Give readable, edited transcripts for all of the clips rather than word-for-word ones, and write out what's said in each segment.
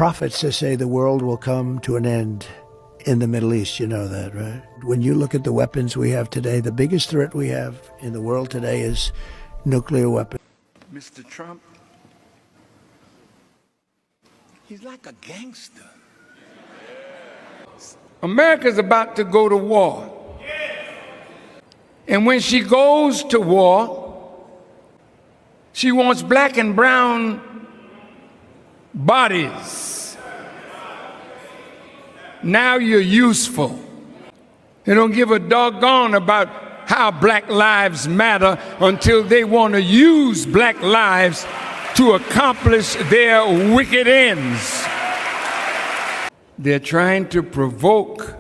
Prophets that say the world will come to an end in the Middle East. You know that, right? When you look at the weapons we have today, the biggest threat we have in the world today is nuclear weapons. Mr. Trump, he's like a gangster. America's about to go to war. And when she goes to war, she wants black and brown bodies. Now you're useful. They don't give a doggone about how black lives matter until they want to use black lives to accomplish their wicked ends. They're trying to provoke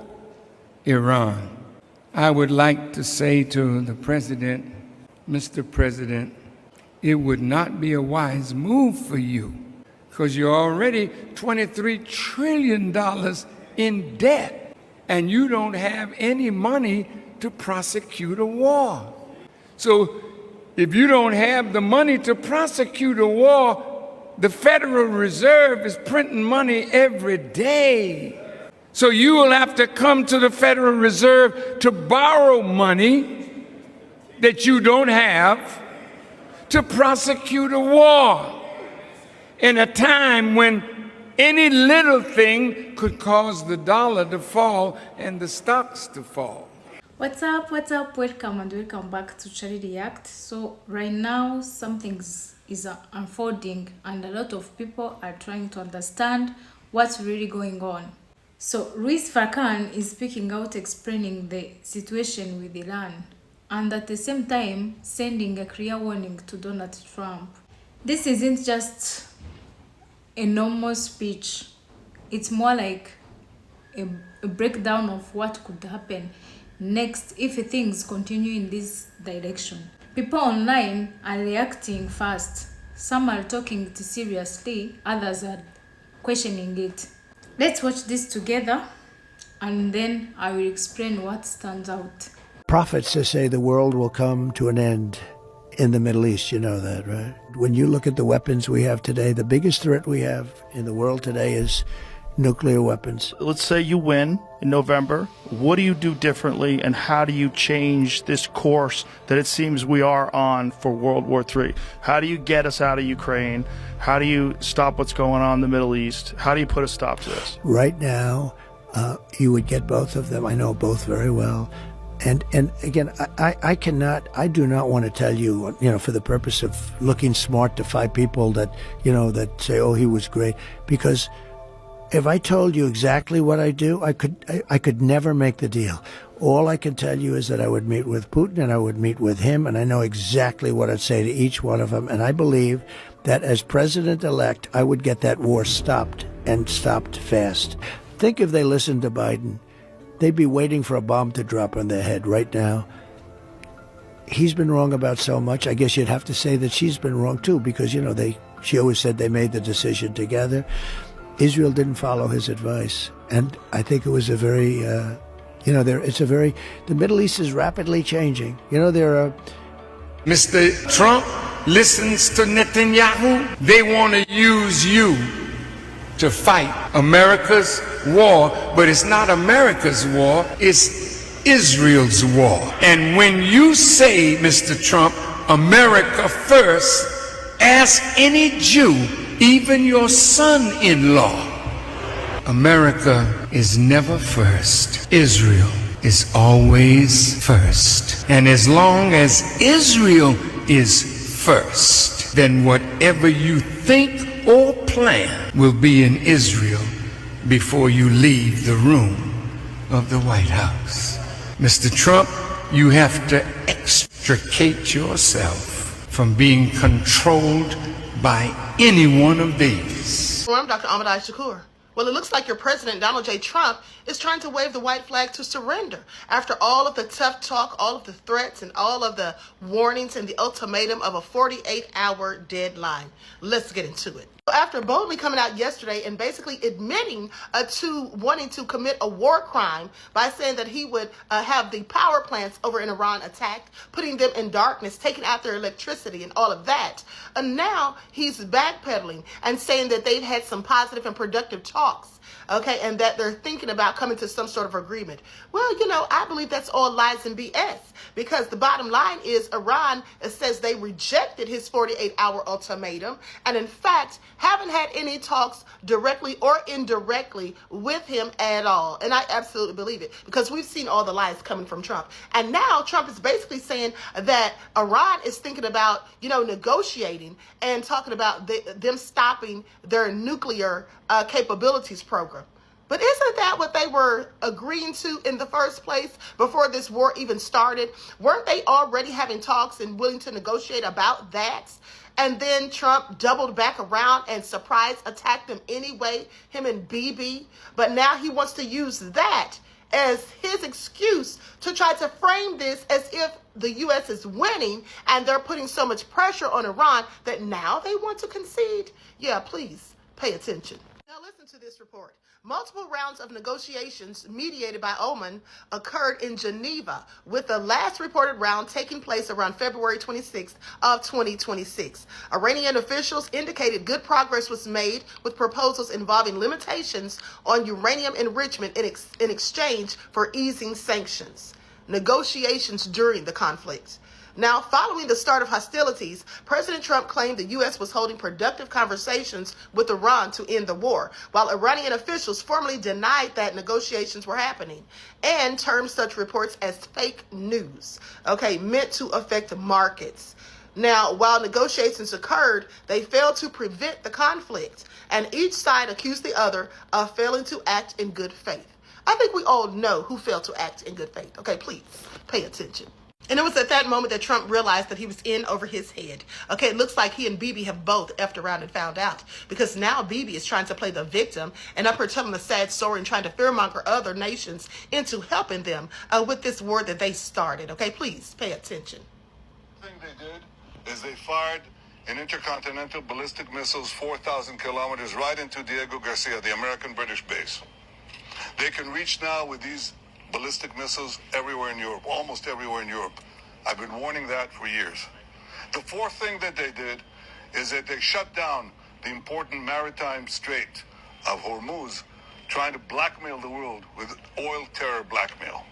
Iran. I would like to say to the president, Mr. President, it would not be a wise move for you because you're already $23 trillion in debt and you don't have any money to prosecute a war. So if you don't have the money to prosecute a war, the Federal Reserve is printing money every day. So you will have to come to the Federal Reserve to borrow money that you don't have to prosecute a war in a time when any little thing could cause the dollar to fall and the stocks to fall. What's up? Welcome and welcome back to Charlie React. So right now something is unfolding and a lot of people are trying to understand what's really going on. So Farrakhan is speaking out, explaining the situation with Iran and at the same time sending a clear warning to Donald Trump. This isn't just a normal speech. It's more like a breakdown of what could happen next if things continue in this direction. People online are reacting fast. Some are taking it seriously, others are questioning it. Let's watch this together and then I will explain what stands out. Prophets that say the world will come to an end in the Middle East. You know that, right? When you look at the weapons we have today, the biggest threat we have in the world today is nuclear weapons. Let's say you win in November. What do you do differently and how do you change this course that it seems we are on for World War III? How do you get us out of Ukraine? How do you stop what's going on in the Middle East? How do you put a stop to this? Right now, you would get both of them. I know both very well. And again, I do not want to tell you, for the purpose of looking smart to 5 people that, that say, oh, he was great, because if I told you exactly what I do, I could never make the deal. All I can tell you is that I would meet with Putin and I would meet with him, and I know exactly what I'd say to each one of them. And I believe that as president-elect, I would get that war stopped, and stopped fast. Think if they listened to Biden, they'd be waiting for a bomb to drop on their head right now. He's been wrong about so much. I guess you'd have to say that she's been wrong too, because, she always said they made the decision together. Israel didn't follow his advice, and I think it was a very, the Middle East is rapidly changing. There are... Mr. Trump listens to Netanyahu. They want to use you to fight America's war, but it's not America's war, it's Israel's war. And when you say, Mr. Trump, America first, ask any Jew, even your son-in-law. America is never first. Israel is always first. And as long as Israel is first, then whatever you think or plan will be in Israel before you leave the room of the White House. Mr. Trump, you have to extricate yourself from being controlled by any one of these. Well, I'm Dr. Ahmadai Shakur. Well, it looks like your president, Donald J. Trump, is trying to wave the white flag to surrender. After all of the tough talk, all of the threats, and all of the warnings and the ultimatum of a 48-hour deadline. Let's get into it. After boldly coming out yesterday and basically admitting to wanting to commit a war crime by saying that he would have the power plants over in Iran attacked, putting them in darkness, taking out their electricity and all of that. And now he's backpedaling and saying that they've had some positive and productive talks. Okay, and that they're thinking about coming to some sort of agreement. Well, I believe that's all lies and BS, because the bottom line is Iran says they rejected his 48-hour ultimatum and in fact haven't had any talks directly or indirectly with him at all. And I absolutely believe it, because we've seen all the lies coming from Trump. And now Trump is basically saying that Iran is thinking about, negotiating and talking about them stopping their nuclear capabilities program. But isn't that what they were agreeing to in the first place before this war even started? Weren't they already having talks and willing to negotiate about that? And then Trump doubled back around and surprise attacked them anyway, him and Bibi. But now he wants to use that as his excuse to try to frame this as if the U.S. is winning and they're putting so much pressure on Iran that now they want to concede. Yeah, please pay attention. Now listen to this report. Multiple rounds of negotiations mediated by Oman occurred in Geneva, with the last reported round taking place around February 26th of 2026. Iranian officials indicated good progress was made with proposals involving limitations on uranium enrichment in exchange for easing sanctions. Negotiations during the conflict. Now, following the start of hostilities, President Trump claimed the U.S. was holding productive conversations with Iran to end the war, while Iranian officials formally denied that negotiations were happening and termed such reports as fake news, meant to affect markets. Now, while negotiations occurred, they failed to prevent the conflict, and each side accused the other of failing to act in good faith. I think we all know who failed to act in good faith. Please pay attention. And it was at that moment that Trump realized that he was in over his head. It looks like he and Bibi have both effed around and found out, because now Bibi is trying to play the victim and up here telling the sad story and trying to fearmonger other nations into helping them with this war that they started. Please pay attention. The thing they did is they fired an intercontinental ballistic missiles 4,000 kilometers right into Diego Garcia, the American-British base. They can reach now with these ballistic missiles everywhere in Europe, almost everywhere in Europe. I've been warning that for years. The fourth thing that they did is that they shut down the important maritime strait of Hormuz, trying to blackmail the world with oil terror blackmail.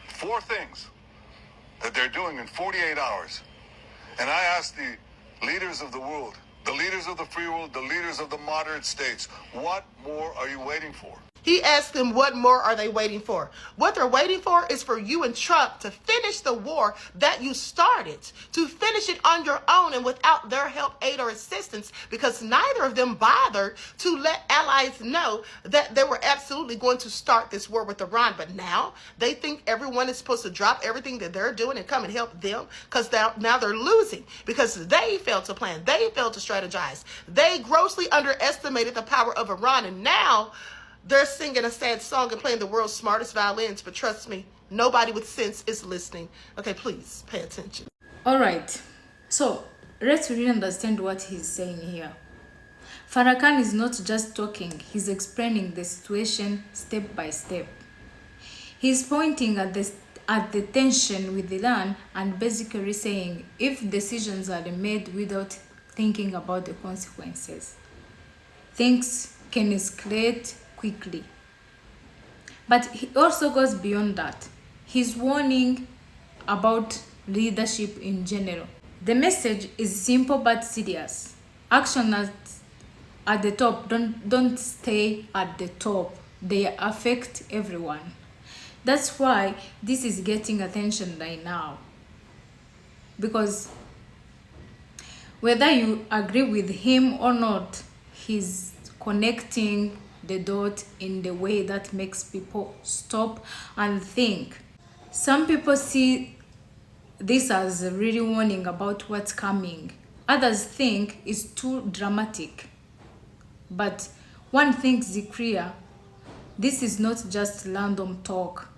Four things that they're doing in 48 hours. And I ask the leaders of the world, the leaders of the free world, the leaders of the moderate states, what more are you waiting for? He asked them, what more are they waiting for? What they're waiting for is for you and Trump to finish the war that you started, to finish it on your own and without their help, aid, or assistance, because neither of them bothered to let allies know that they were absolutely going to start this war with Iran. But now they think everyone is supposed to drop everything that they're doing and come and help them, because now they're losing, because they failed to plan, they failed to strategize, they grossly underestimated the power of Iran, and now they're singing a sad song and playing the world's smartest violins, but trust me, nobody with sense is listening. Please pay attention. All right, so let's really understand what he's saying here. Farrakhan is not just talking, he's explaining the situation step by step. He's pointing at the tension with Iran and basically saying if decisions are made without thinking about the consequences, things can escalate quickly. But he also goes beyond that. He's warning about leadership in general. The message is simple but serious. Action at the top don't stay at the top. They affect everyone. That's why this is getting attention right now. Because whether you agree with him or not, he's connecting the dot in the way that makes people stop and think. Some people see this as a really warning about what's coming. Others think it's too dramatic. But one thing's clear, this is not just random talk.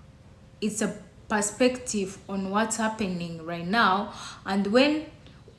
It's a perspective on what's happening right now and when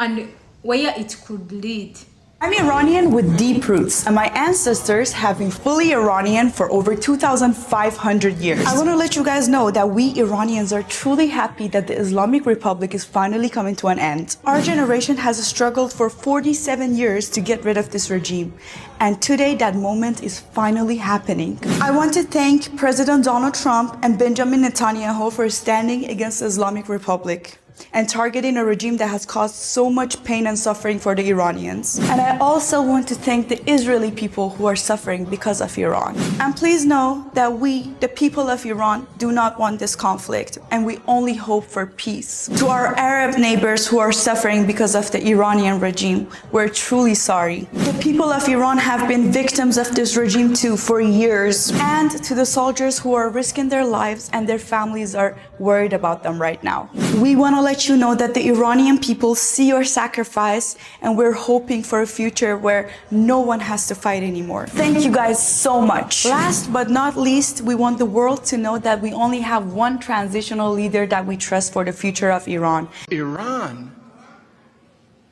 and where it could lead. I'm Iranian with deep roots, and my ancestors have been fully Iranian for over 2,500 years. I want to let you guys know that we Iranians are truly happy that the Islamic Republic is finally coming to an end. Our generation has struggled for 47 years to get rid of this regime, and today that moment is finally happening. I want to thank President Donald Trump and Benjamin Netanyahu for standing against the Islamic Republic and targeting a regime that has caused so much pain and suffering for the Iranians. And I also want to thank the Israeli people who are suffering because of Iran. And please know that we, the people of Iran, do not want this conflict, and we only hope for peace. To our Arab neighbors who are suffering because of the Iranian regime, we're truly sorry. The people of Iran have been victims of this regime too for years. And to the soldiers who are risking their lives and their families are worried about them right now. We want to let you know that the Iranian people see your sacrifice, and we're hoping for a future where no one has to fight anymore. Thank you guys so much. Last but not least, we want the world to know that we only have one transitional leader that we trust for the future of Iran. Iran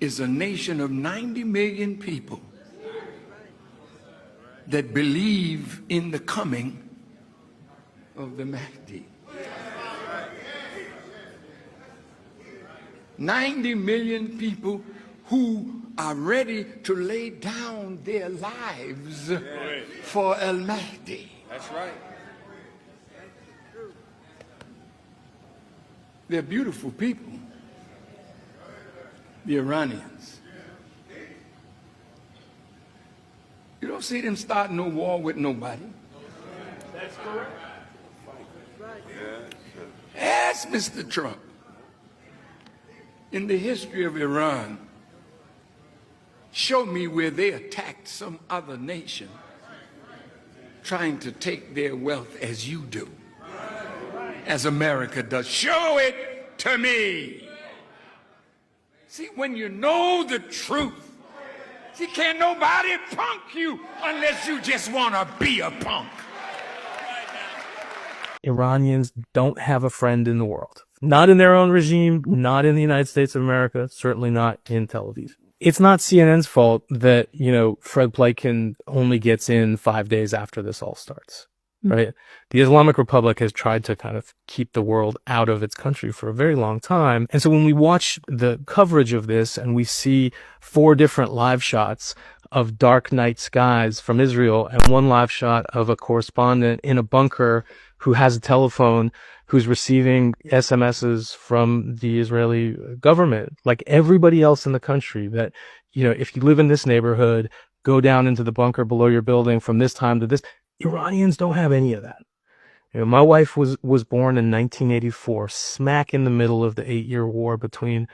is a nation of 90 million people that believe in the coming of the Mahdi. 90 million people who are ready to lay down their lives for al-Mahdi. That's right. They're beautiful people, the Iranians. You don't see them starting no war with nobody. That's correct. Ask Mr. Trump. In the history of Iran, show me where they attacked some other nation trying to take their wealth as you do, as America does. Show it to me. See, when you know the truth, see, can't nobody punk you unless you just want to be a punk. Iranians don't have a friend in the world. Not in their own regime, not in the United States of America, certainly not in Tel Aviv. It's not CNN's fault that, Fred Pleitkin only gets in 5 days after this all starts, right? The Islamic Republic has tried to kind of keep the world out of its country for a very long time. And so when we watch the coverage of this and we see 4 different live shots of dark night skies from Israel and 1 live shot of a correspondent in a bunker who has a telephone, who's receiving SMSs from the Israeli government, like everybody else in the country, that, if you live in this neighborhood, go down into the bunker below your building from this time to this. Iranians don't have any of that. My wife was born in 1984, smack in the middle of the 8-year war between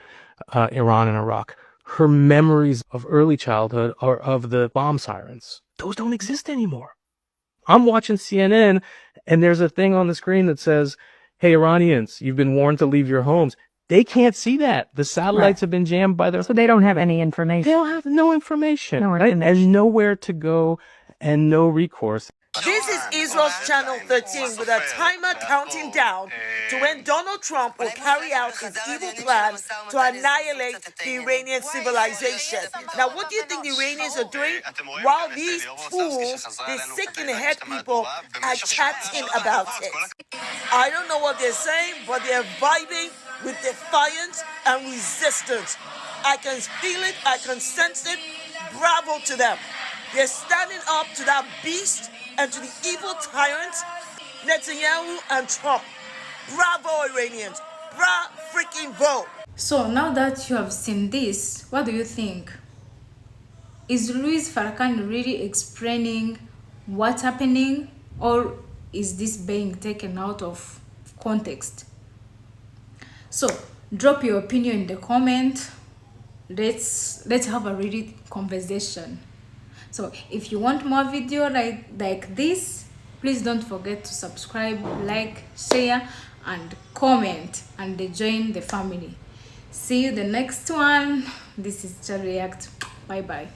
Iran and Iraq. Her memories of early childhood are of the bomb sirens. Those don't exist anymore. I'm watching CNN, and there's a thing on the screen that says, hey, Iranians, you've been warned to leave your homes. They can't see that. The satellites have been jammed by their... So they don't have any information. They'll have no information. No right? information. There's nowhere to go and no recourse. This is Israel's Channel 13 with a timer counting down to when Donald Trump will carry out his evil plan to annihilate the Iranian civilization. Now, what do you think the Iranians are doing while these fools, these sick-in-the-head people, are chatting about it? I don't know what they're saying, but they're vibing with defiance and resistance. I can feel it, I can sense it. Bravo to them. They're standing up to that beast and to the evil tyrants, Netanyahu and Trump. Bravo, Iranians. Bra-freaking-vo. So now that you have seen this, what do you think? Is Louis Farrakhan really explaining what's happening, or is this being taken out of context? So drop your opinion in the comment. Let's have a really conversation. So if you want more video like this, please don't forget to subscribe, like, share, and comment, and join the family. See you the next one. This is React. Bye bye.